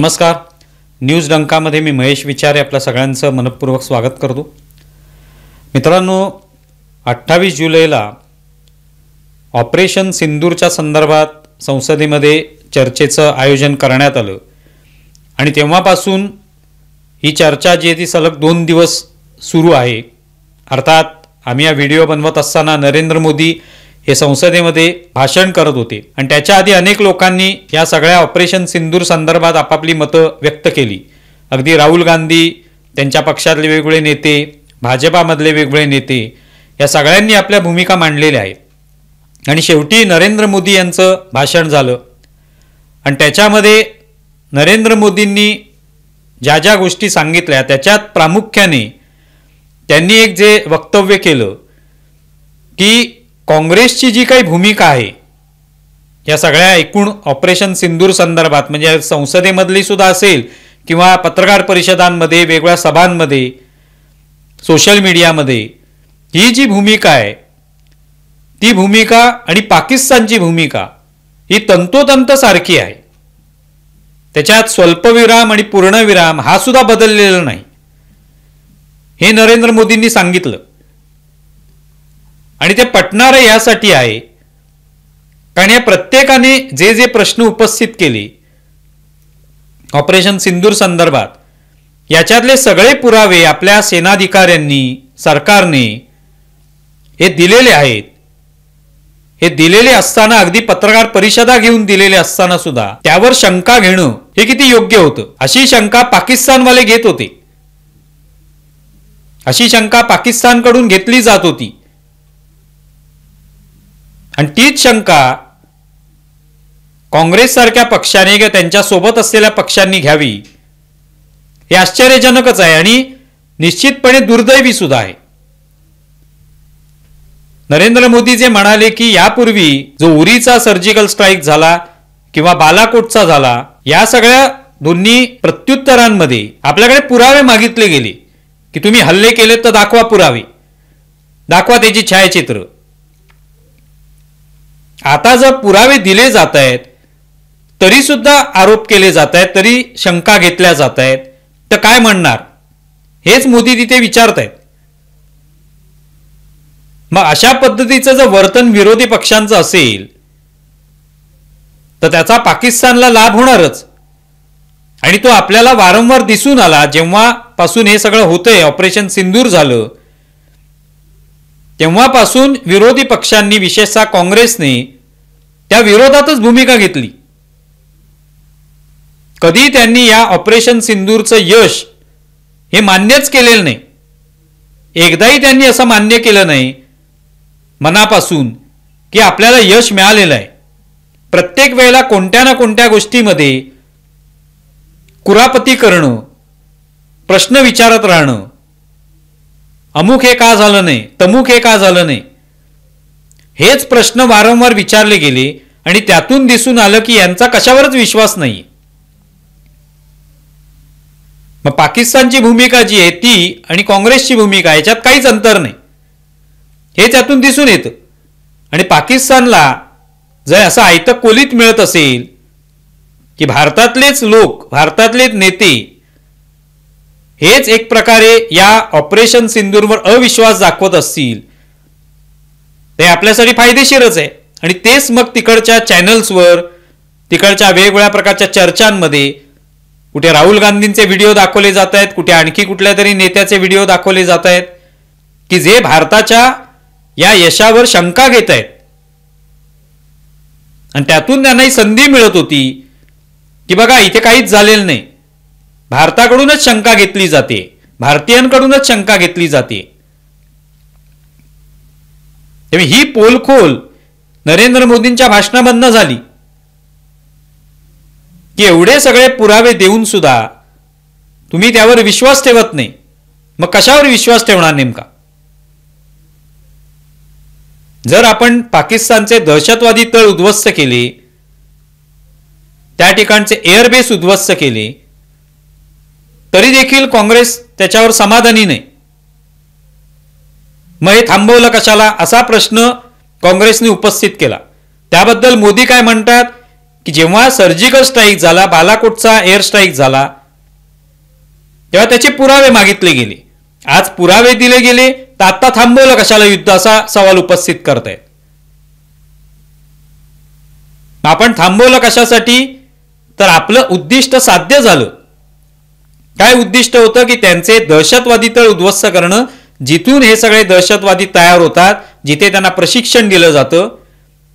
नमस्कार. न्यूज डंकामध्ये मी महेश विचारे आपल्या सगळ्यांचं मनपूर्वक स्वागत करतो. मित्रांनो, 28 जुलैला ऑपरेशन सिंदूरच्या संदर्भात संसदेमध्ये चर्चेचं आयोजन करण्यात आलं आणि तेव्हापासून ही चर्चा जी आहे ती सलग 2 दिवस सुरू आहे. अर्थात आम्ही हा व्हिडिओ बनवत असताना नरेंद्र मोदी हे संसदेमध्ये भाषण करत होते आणि त्याच्या आधी अनेक लोकांनी या सगळ्या ऑपरेशन सिंदूर संदर्भात आपापली मतं व्यक्त केली. अगदी राहुल गांधी, त्यांच्या पक्षातले वेगवेगळे नेते, भाजपामधले वेगवेगळे नेते या सगळ्यांनी आपल्या भूमिका मांडलेल्या आहेत आणि शेवटी नरेंद्र मोदी यांचं भाषण झालं आणि त्याच्यामध्ये नरेंद्र मोदींनी ज्या ज्या गोष्टी सांगितल्या त्याच्यात प्रामुख्याने त्यांनी एक जे वक्तव्य केलं की काँग्रेसची जी काही भूमिका आहे या सगळ्या एकूण ऑपरेशन सिंदूर संदर्भात, म्हणजे संसदेमधली सुद्धा असेल किंवा पत्रकार परिषदांमध्ये, वेगवेगळ्या सभांमध्ये, सोशल मीडियामध्ये, ही जी भूमिका आहे ती भूमिका आणि पाकिस्तानची भूमिका ही तंतोतंत सारखी आहे. त्याच्यात स्वल्पविराम आणि पूर्णविराम हा सुद्धा बदललेला नाही हे नरेंद्र मोदींनी सांगितलं आणि ते पटणारं यासाठी आहे कारण या प्रत्येकाने जे जे प्रश्न उपस्थित केले ऑपरेशन सिंदूर संदर्भात याच्यातले सगळे पुरावे आपल्या सेनाधिकाऱ्यांनी, सरकारने हे दिलेले आहेत. हे दिलेले असताना, अगदी पत्रकार परिषदा घेऊन दिलेले असताना सुद्धा त्यावर शंका घेणं हे किती योग्य होतं. अशी शंका पाकिस्तानवाले घेत होते, अशी शंका पाकिस्तानकडून घेतली जात होती आणि तीच शंका काँग्रेससारख्या पक्षाने किंवा त्यांच्या सोबत असलेल्या पक्षांनी घ्यावी हे आश्चर्यजनकच आहे आणि निश्चितपणे दुर्दैवी सुद्धा आहे. नरेंद्र मोदी जे म्हणाले की यापूर्वी जो उरीचा सर्जिकल स्ट्राईक झाला किंवा बालाकोटचा झाला, या सगळ्या दोन्ही प्रत्युत्तरांमध्ये आपल्याकडे पुरावे मागितले गेले की तुम्ही हल्ले केले तर दाखवा पुरावे, दाखवा त्याची छायाचित्र. आता जर पुरावे दिले जात आहेत तरी सुद्धा आरोप केले जात आहेत, तरी शंका घेतल्या जात आहेत, तर काय म्हणणार हेच मोदी तिथे विचारत आहेत. मग अशा पद्धतीचं जर वर्तन विरोधी पक्षांचं असेल तर त्याचा पाकिस्तानला लाभ होणारच आणि तो आपल्याला वारंवार दिसून आला. जेव्हापासून हे सगळं होतंय, ऑपरेशन सिंदूर झालं, तेव्हापासून विरोधी पक्षांनी, विशेषतः काँग्रेसने त्या विरोधातच भूमिका घेतली. कधी त्यांनी या ऑपरेशन सिंदूरचं यश हे मान्यच केलेलं नाही. एकदाही त्यांनी असं मान्य केलं नाही मनापासून की आपल्याला यश मिळालेलं आहे. प्रत्येक वेळेला कोणत्या ना कोणत्या गोष्टीमध्ये कुरापती करणं, प्रश्न विचारत राहणं, अमुक हे का झालं नाही, तमुक हे का झालं नाही, हेच प्रश्न वारंवार विचारले गेले आणि त्यातून दिसून आलं की यांचा कशावरच विश्वास नाही. मग पाकिस्तानची भूमिका जी आहे ती आणि काँग्रेसची भूमिका याच्यात काहीच अंतर नाही हे त्यातून दिसून येतं. आणि पाकिस्तानला जर असं आयतं कोलीत मिळत असेल की भारतातलेच लोक, भारतातलेच नेते हेच एक प्रकारे या ऑपरेशन सिंदूरवर अविश्वास दाखवत असतील, ते आपल्यासाठी फायदेशीरच आहे. आणि तेच मग तिकडच्या चॅनल्सवर, तिकडच्या वेगवेगळ्या प्रकारच्या चर्चांमध्ये कुठे राहुल गांधींचे व्हिडिओ दाखवले जात आहेत, कुठे आणखी कुठल्या तरी नेत्याचे व्हिडिओ दाखवले जात आहेत की जे भारताच्या या यशावर शंका घेत आहेत आणि त्यातून त्यांनाही संधी मिळत होती की बघा इथे काहीच झालेलं नाही, भारताकडूनच शंका घेतली जाते, भारतीयांकडूनच शंका घेतली जाते. तेव्हा ही पोलखोल नरेंद्र मोदींच्या भाषणामधनं झाली की एवढे सगळे पुरावे देऊन सुद्धा तुम्ही त्यावर विश्वास ठेवत नाही. मग कशावर विश्वास ठेवणार नेमका? जर आपण पाकिस्तानचे दहशतवादी तळ उद्ध्वस्त केले, त्या ठिकाणचे एअरबेस उद्ध्वस्त केले, तरी देखील काँग्रेस त्याच्यावर समाधानी नाही. मग हे थांबवलं कशाला असा प्रश्न काँग्रेसने उपस्थित केला. त्याबद्दल मोदी काय म्हणतात की जेव्हा सर्जिकल स्ट्राईक झाला, बालाकोटचा एअर स्ट्राईक झाला, तेव्हा त्याचे पुरावे मागितले गेले. आज पुरावे दिले गेले तर आता थांबवलं कशाला युद्ध, असा सवाल उपस्थित करतायत. आपण थांबवलं कशासाठी, तर आपलं उद्दिष्ट साध्य झालं. काय उद्दिष्ट होतं की त्यांचे दहशतवादी तळ उद्ध्वस्त करणं, जिथून हे सगळे दहशतवादी तयार होतात, जिथे त्यांना प्रशिक्षण दिलं जातं,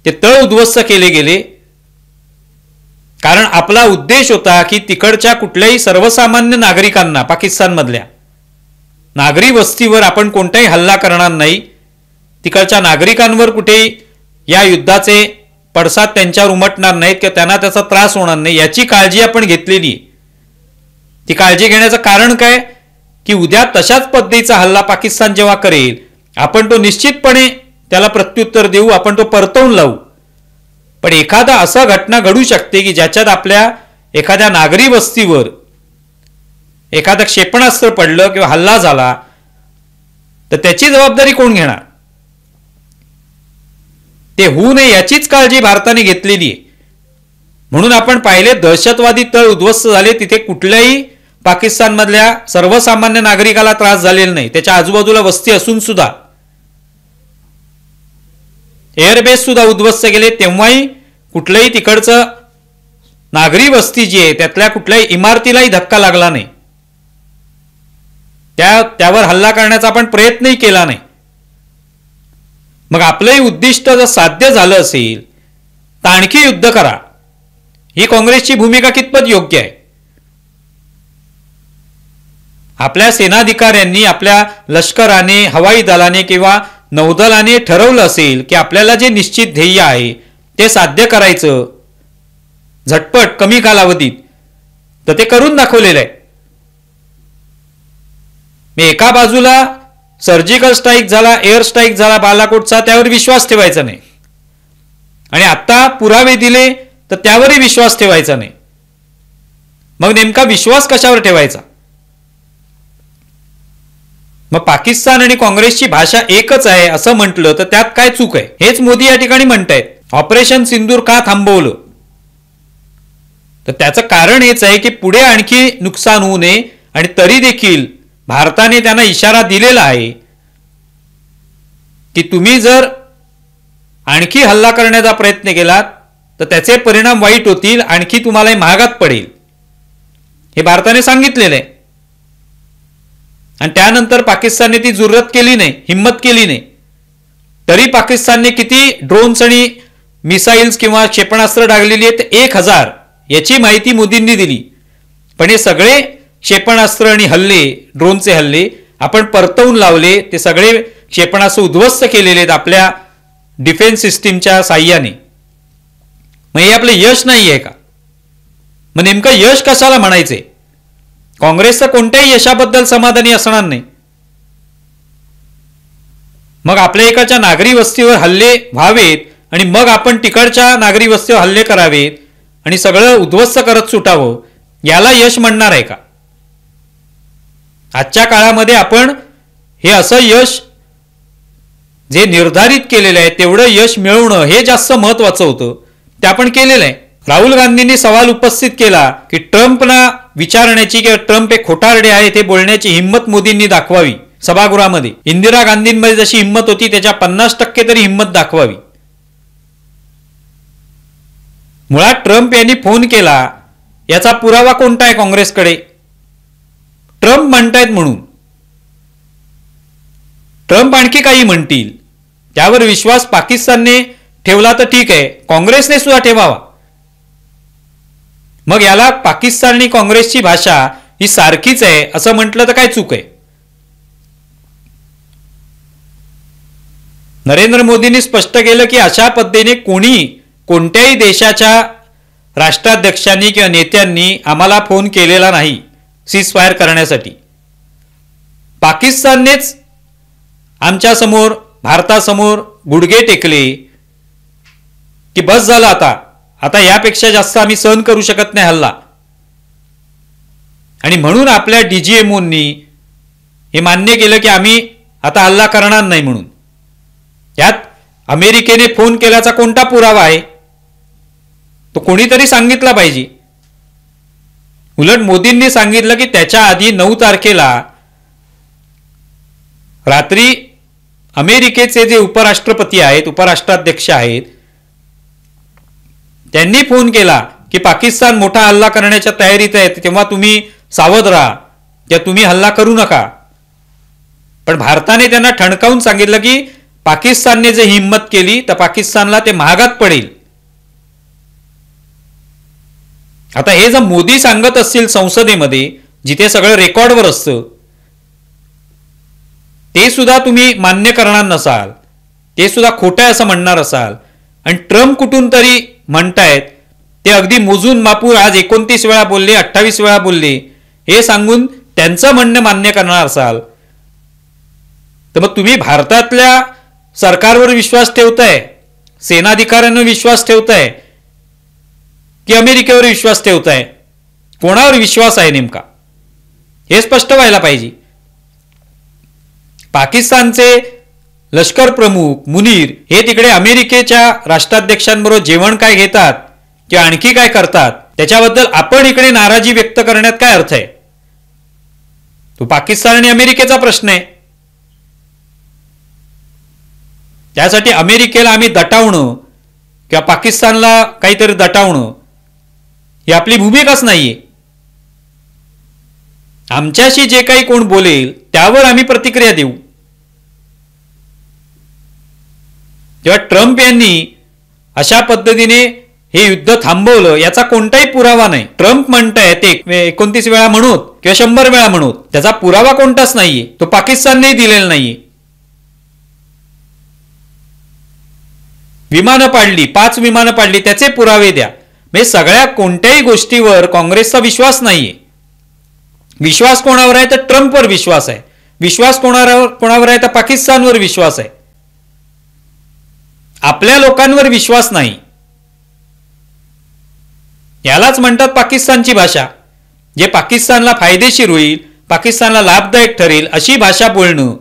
ते तळ उद्ध्वस्त केले गेले. कारण आपला उद्देश होता की तिकडच्या कुठल्याही सर्वसामान्य नागरिकांना, पाकिस्तानमधल्या नागरी वस्तीवर आपण कोणताही हल्ला करणार नाही. तिकडच्या नागरिकांवर कुठे या युद्धाचे पडसाद त्यांच्यावर उमटणार नाहीत किंवा त्यांना त्याचा त्रास होणार नाही, याची काळजी आपण घेतलेली. ती काळजी घेण्याचं कारण काय की उद्या तशाच पद्धतीचा हल्ला पाकिस्तान जेव्हा करेल, आपण तो निश्चितपणे त्याला प्रत्युत्तर देऊ, आपण तो परतवून लावू. पण एखादा असा घटना घडू शकते की ज्याच्यात आपल्या एखाद्या नागरी वस्तीवर एखादं क्षेपणास्त्र पडलं किंवा हल्ला झाला, तर त्याची जबाबदारी कोण घेणार? ते होऊ नये याचीच काळजी भारताने घेतलेली आहे. म्हणून आपण पाहिले दहशतवादी तळ उद्ध्वस्त झाले, तिथे कुठल्याही पाकिस्तानमधल्या सर्वसामान्य नागरिकाला त्रास झालेला नाही. त्याच्या आजूबाजूला वस्ती असून सुद्धा एअरबेस सुद्धा उद्ध्वस्त केले, तेव्हाही कुठलंही तिकडचं नागरी वस्ती जी आहे त्यातल्या कुठल्याही इमारतीलाही धक्का लागला नाही. त्यावर हल्ला करण्याचा आपण प्रयत्नही केला नाही. मग आपलंही उद्दिष्ट जर साध्य झालं असेल तर आणखी युद्ध करा. ही काँग्रेसची भूमिका कितपत योग्य आहे? आपल्या सेनाधिकाऱ्यांनी, आपल्या लष्कराने, हवाई दलाने किंवा नौदलाने ठरवलं असेल की आपल्याला जे निश्चित ध्येय आहे ते साध्य करायचं झटपट कमी कालावधीत, तर ते करून दाखवलेलं आहे. एका बाजूला सर्जिकल स्ट्राईक झाला, एअर स्ट्राईक झाला बालाकोटचा, त्यावर विश्वास ठेवायचा नाही, आणि आता पुरावे दिले तर त्यावरही विश्वास ठेवायचा नाही. मग नेमका विश्वास कशावर ठेवायचा? मग पाकिस्तान आणि काँग्रेसची भाषा एकच आहे असं म्हटलं तर त्यात काय चूक आहे? हेच मोदी या ठिकाणी म्हणतायत. ऑपरेशन सिंदूर का थांबवलं? तर त्याचं कारण हेच आहे की पुढे आणखी नुकसान होऊ नये, आणि तरी देखील भारताने त्यांना इशारा दिलेला आहे की तुम्ही जर आणखी हल्ला करण्याचा प्रयत्न केलात तर त्याचे परिणाम वाईट होतील, आणखी तुम्हाला महागात पडेल, हे भारताने सांगितलेलं आहे. आणि त्यानंतर पाकिस्तानने ती जुर्रत केली नाही, हिम्मत केली नाही. तरी पाकिस्तानने किती ड्रोन्स आणि मिसाईल्स किंवा क्षेपणास्त्र डागलेली आहेत? 1000. याची माहिती मोदींनी दिली. पण हे सगळे क्षेपणास्त्र आणि हल्ले, ड्रोनचे हल्ले आपण परतवून लावले. ते सगळे क्षेपणास्त्र उद्ध्वस्त केलेले आहेत आपल्या डिफेन्स सिस्टीमच्या साह्याने. मग हे आपलं यश नाही आहे का? मग नेमकं यश कशाला म्हणायचे? काँग्रेसचं कोणत्याही यशाबद्दल समाधानी असणार नाही. मग आपल्या एकाच्या नागरी वस्तीवर हल्ले व्हावेत आणि मग आपण तिकडच्या नागरी वस्तीवर हल्ले करावेत आणि सगळं उद्ध्वस्त करत सुटावं, याला यश म्हणणार आहे का? आजच्या काळामध्ये आपण हे असं यश जे निर्धारित केलेलं आहे तेवढं यश मिळवणं हे जास्त महत्वाचं होतं. ते आपण केलेलं आहे. राहुल गांधींनी सवाल उपस्थित केला की ट्रम्पना विचारण्याची किंवा ट्रम्प हे खोटारडे आहेत हे बोलण्याची हिंमत मोदींनी दाखवावी सभागृहामध्ये. इंदिरा गांधींमध्ये जशी हिंमत होती त्याच्या 50% तरी हिंमत दाखवावी. मुळात ट्रम्प यांनी फोन केला याचा पुरावा कोणता आहे काँग्रेसकडे? ट्रम्प म्हणतायत म्हणून. ट्रम्प आणखी काही म्हणतील त्यावर विश्वास पाकिस्तानने ठेवला तर ठीक आहे, काँग्रेसने सुद्धा ठेवावा. मग याला पाकिस्तान आणि काँग्रेसची भाषा ही सारखीच आहे असं म्हटलं तर काय चूक आहे? नरेंद्र मोदींनी स्पष्ट केलं की अशा पद्धतीने कोणत्याही देशाच्या राष्ट्राध्यक्षांनी किंवा नेत्यांनी आम्हाला फोन केलेला नाही सीज फायर करण्यासाठी. पाकिस्ताननेच आमच्या समोर, भारतासमोर गुडघे टेकले की बस झालं, आता यापेक्षा जास्त आम्ही सहन करू शकत नाही हल्ला. आणि म्हणून आपल्या DGMOंनी हे मान्य केलं की आम्ही आता हल्ला करणार नाही म्हणून. यात अमेरिकेने फोन केल्याचा कोणता पुरावा आहे? तो कोणीतरी सांगितला पाहिजे. उलट मोदींनी सांगितलं की त्याच्या आधी 9 तारखेला रात्री अमेरिकेचे जे उपराष्ट्रपती आहेत, उपराष्ट्राध्यक्ष आहेत, त्यांनी फोन केला की पाकिस्तान मोठा हल्ला करण्याच्या तयारीत आहे, तेव्हा तुम्ही सावध राहा किंवा तुम्ही हल्ला करू नका. पण भारताने त्यांना ठणकावून सांगितलं की पाकिस्तानने जर हिंमत केली तर पाकिस्तानला ते महागात पडेल. आता हे जर मोदी सांगत असतील संसदेमध्ये, जिथे सगळं रेकॉर्डवर असतं, ते सुद्धा तुम्ही मान्य करणार नसाल, ते सुद्धा खोटं आहे असं म्हणणार असाल, आणि ट्रम्प कुठून तरी म्हणतायत ते अगदी मोजून मापून आज 29 वेळा बोलले, 28 वेळा बोलले, हे सांगून त्यांचं म्हणणं मान्य करणार असाल, तर मग तुम्ही भारतातल्या सरकारवर विश्वास ठेवताय, सेनाधिकाऱ्यांवर विश्वास ठेवताय की अमेरिकेवर विश्वास ठेवताय? कोणावर विश्वास आहे नेमका हे स्पष्ट व्हायला पाहिजे. पाकिस्तानचे लष्कर प्रमुख मुनीर हे तिकडे अमेरिकेच्या राष्ट्राध्यक्षांबरोबर जेवण काय घेतात किंवा आणखी काय करतात, त्याच्याबद्दल आपण इकडे नाराजी व्यक्त करण्यात काय अर्थ आहे? तो पाकिस्तान आणि अमेरिकेचा प्रश्न आहे. त्यासाठी अमेरिकेला आम्ही दटावणं किंवा पाकिस्तानला काहीतरी दटावणं ही आपली भूमिकाच नाहीये. आमच्याशी जे काही कोण बोलेल त्यावर आम्ही प्रतिक्रिया देऊ. जेव्हा ट्रम्प यांनी अशा पद्धतीने हे युद्ध थांबवलं याचा कोणताही पुरावा नाही. ट्रम्प म्हणताय ते 29 वेळा म्हणूत किंवा 100 वेळा म्हणूत, त्याचा पुरावा कोणताच नाहीये, तो पाकिस्तानने दिलेला नाहीये. विमानं पाडली, 5 विमानं पाडली, त्याचे पुरावे द्या. म्हणजे सगळ्या कोणत्याही गोष्टीवर काँग्रेसचा विश्वास नाहीये. विश्वास कोणावर आहे तर ट्रम्पवर विश्वास आहे. विश्वास कोणावर आहे तर पाकिस्तानवर विश्वास आहे. आपल्या लोकांवर विश्वास नाही. यालाच म्हणतात पाकिस्तानची भाषा. जे पाकिस्तानला फायदेशीर होईल, पाकिस्तानला लाभदायक ठरेल अशी भाषा बोलणं,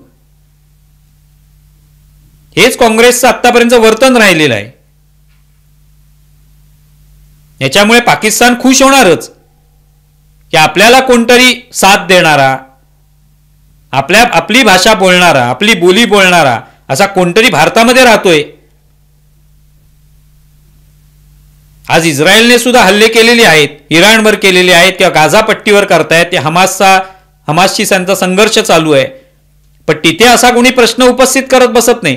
हेच काँग्रेसचं आतापर्यंत वर्तन राहिलेलं आहे. याच्यामुळे पाकिस्तान खुश होणारच की आपल्याला कोणतरी साथ देणारा, आपली भाषा बोलणारा, आपली बोली बोलणारा असा कोणतरी भारतामध्ये राहतोय. आज इस्रायलने सुद्धा हल्ले केलेले आहेत, इराणवर केलेले आहेत किंवा गाझा पट्टीवर करतायत. ते हमासशी त्यांचा संघर्ष चालू आहे. पण तिथे असा कोणी प्रश्न उपस्थित करत बसत नाही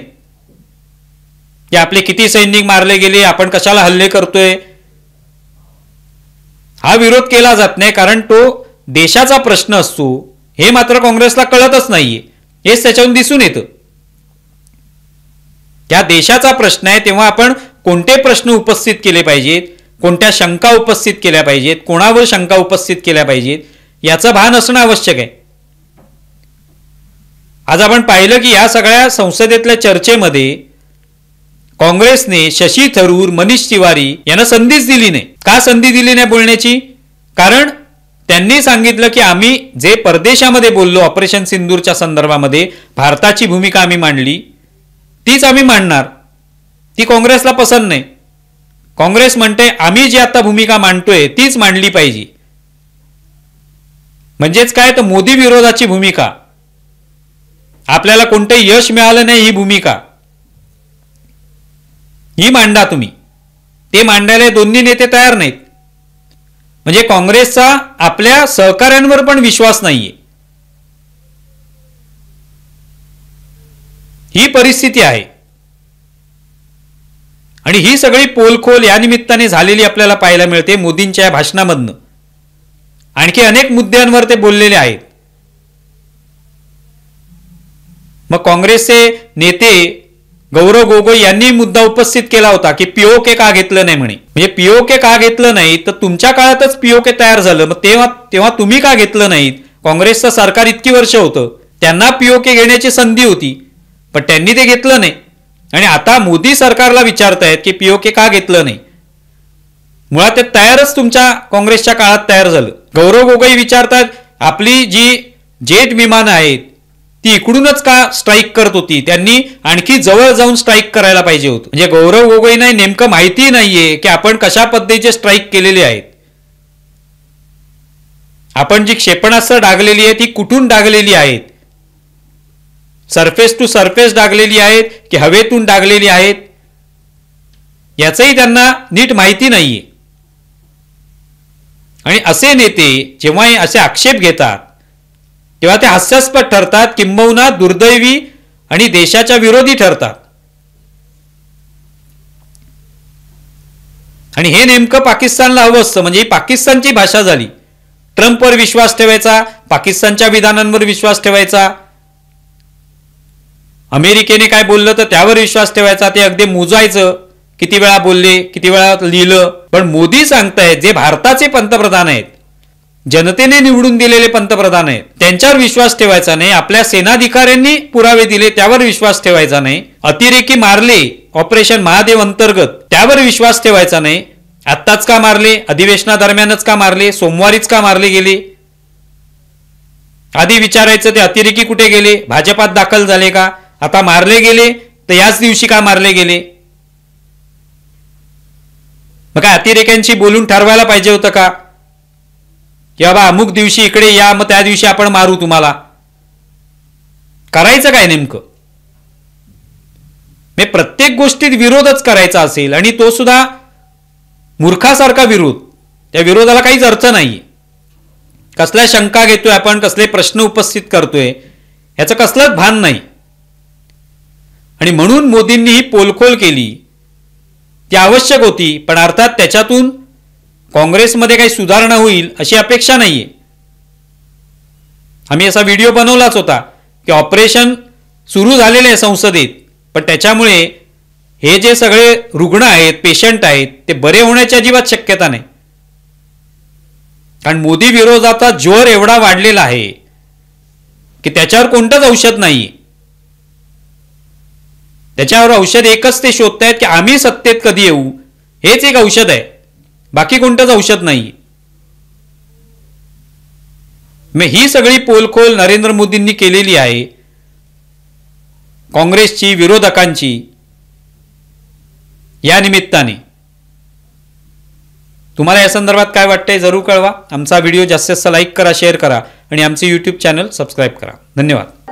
की आपले किती सैनिक मारले गेले, आपण कशाला हल्ले करतोय. हा विरोध केला जात नाही, कारण तो देशाचा प्रश्न असतो. हे मात्र काँग्रेसला कळतच नाहीये. हेच त्याच्यावरून दिसून येतं. त्या देशाचा प्रश्न आहे तेव्हा आपण कोणते प्रश्न उपस्थित केले पाहिजेत, कोणत्या शंका उपस्थित केल्या पाहिजेत, कोणावर शंका उपस्थित केल्या पाहिजेत, याचं भान असणं आवश्यक आहे. आज आपण पाहिलं की या सगळ्या संसदेतल्या चर्चेमध्ये काँग्रेसने शशी थरूर, मनीष तिवारी यांना संधीच दिली नाही. का संधी दिली नाही बोलण्याची? कारण त्यांनी सांगितलं की आम्ही जे परदेशामध्ये बोललो ऑपरेशन सिंदूरच्या संदर्भामध्ये, भारताची भूमिका आम्ही मांडली, तीच आम्ही मांडणार. ती काँग्रेसला पसंत नाही. काँग्रेस म्हणते आम्ही जी आता भूमिका मांडतोय तीच मांडली पाहिजे. म्हणजेच काय तर मोदी विरोधाची भूमिका, आपल्याला कोणतंही यश मिळालं नाही ही भूमिका, ही मांडा तुम्ही. ते मांडायला दोन्ही नेते तयार नाहीत. म्हणजे काँग्रेसचा आपल्या सहकाऱ्यांवर पण विश्वास नाहीये. ही परिस्थिती आहे. आणि ही सगळी पोलखोल या निमित्ताने झालेली आपल्याला पाहायला मिळते मोदींच्या भाषणामधनं. आणखी अनेक मुद्द्यांवर ते बोललेले आहेत. मग काँग्रेसचे नेते गौरव गोगोई यांनी मुद्दा उपस्थित केला होता की पीओके का घेतलं नाही म्हणे. म्हणजे पीओके का घेतलं नाही तर तुमच्या काळातच पीओके तयार झालं, मग तेव्हा तुम्ही का घेतलं नाहीत? काँग्रेसचं सरकार इतकी वर्ष होतं, त्यांना पीओके घेण्याची संधी होती, पण त्यांनी ते घेतलं नाही. आणि आता मोदी सरकारला विचारतायत की पीओके का घेतलं नाही. मुळात ते तयारच तुमच्या काँग्रेसच्या काळात तयार झालं. गौरव गोगोई विचारतात आपली जी जेट विमानं आहेत ती इकडूनच का स्ट्राईक करत होती? त्यांनी आणखी जवळ जाऊन स्ट्राईक करायला पाहिजे होतं. म्हणजे गौरव गोगोईंना नेमकं माहिती नाहीये की आपण कशा पद्धतीचे स्ट्राईक केलेले आहेत. आपण जी क्षेपणास्त्र डागलेली आहेत ती कुठून डागलेली आहेत? सरफेस टू सरफेस डागलेली आहेत की हवेतून डागलेली आहेत? याचंही त्यांना नीट माहिती नाहीये. आणि असे नेते जेव्हा असे आक्षेप घेतात तेव्हा ते हास्यास्पद ठरतात, किंबहुना दुर्दैवी आणि देशाच्या विरोधी ठरतात. आणि हे नेमकं पाकिस्तानला हवं असतं. म्हणजे ही पाकिस्तानची भाषा झाली. ट्रम्पवर विश्वास ठेवायचा, पाकिस्तानच्या विधानांवर विश्वास ठेवायचा, अमेरिकेने काय बोललं तर त्यावर विश्वास ठेवायचा, ते अगदी मोजायचं किती वेळा बोलले, किती वेळा लिहिलं. पण मोदी सांगतायत, जे भारताचे पंतप्रधान आहेत, जनतेने निवडून दिलेले पंतप्रधान आहेत, त्यांच्यावर विश्वास ठेवायचा नाही. आपल्या सेनाधिकाऱ्यांनी पुरावे दिले त्यावर विश्वास ठेवायचा नाही. अतिरेकी मारले ऑपरेशन महादेव अंतर्गत त्यावर विश्वास ठेवायचा नाही. आत्ताच का मारले? अधिवेशनादरम्यानच का मारले? सोमवारीच का मारले गेले? आधी विचारायचं ते अतिरेकी कुठे गेले? भाजपात दाखल झाले का? आता मारले गेले तर याच दिवशी का मारले गेले? मग काय अतिरेक्यांशी बोलून ठरवायला पाहिजे होतं का की बाबा अमुक दिवशी इकडे या, मग त्या दिवशी आपण मारू तुम्हाला? करायचं काय नेमकं? मी प्रत्येक गोष्टीत विरोधच करायचा असेल आणि तो सुद्धा मूर्खासारखा विरोध, त्या विरोधाला काहीच अर्थ नाही. कसल्या शंका घेतोय आपण, कसले प्रश्न उपस्थित करतोय, याचं कसलंच भान नाही. आणि म्हणून मोदींनी ही पोलखोल केली, ती आवश्यक होती. पण अर्थात त्याच्यातून काँग्रेसमध्ये काही सुधारणा होईल अशी अपेक्षा नाहीये. आम्ही असा व्हिडिओ बनवलाच होता की ऑपरेशन सुरू झालेले आहे संसदेत, पण त्याच्यामुळे हे जे सगळे रुग्ण आहेत, पेशंट आहेत, ते बरे होण्याची अजिबात शक्यता नाही. कारण मोदी विरोधाचा जोर एवढा वाढलेला आहे की त्याच्यावर कोणतंच औषध नाही. त्याच्यावर औषध एकच ते शोधतायत की आम्ही सत्तेत कधी येऊ, हेच एक औषध आहे, बाकी कोणतंच औषध नाही. मग ही सगळी पोलखोल नरेंद्र मोदींनी केलेली आहे, काँग्रेसची, विरोधकांची. या निमित्ताने तुम्हाला या संदर्भात काय वाटतंय जरूर कळवा. आमचा व्हिडिओ जास्तीत जास्त लाईक करा, शेअर करा आणि आमचे यूट्यूब चॅनल सबस्क्राईब करा. धन्यवाद.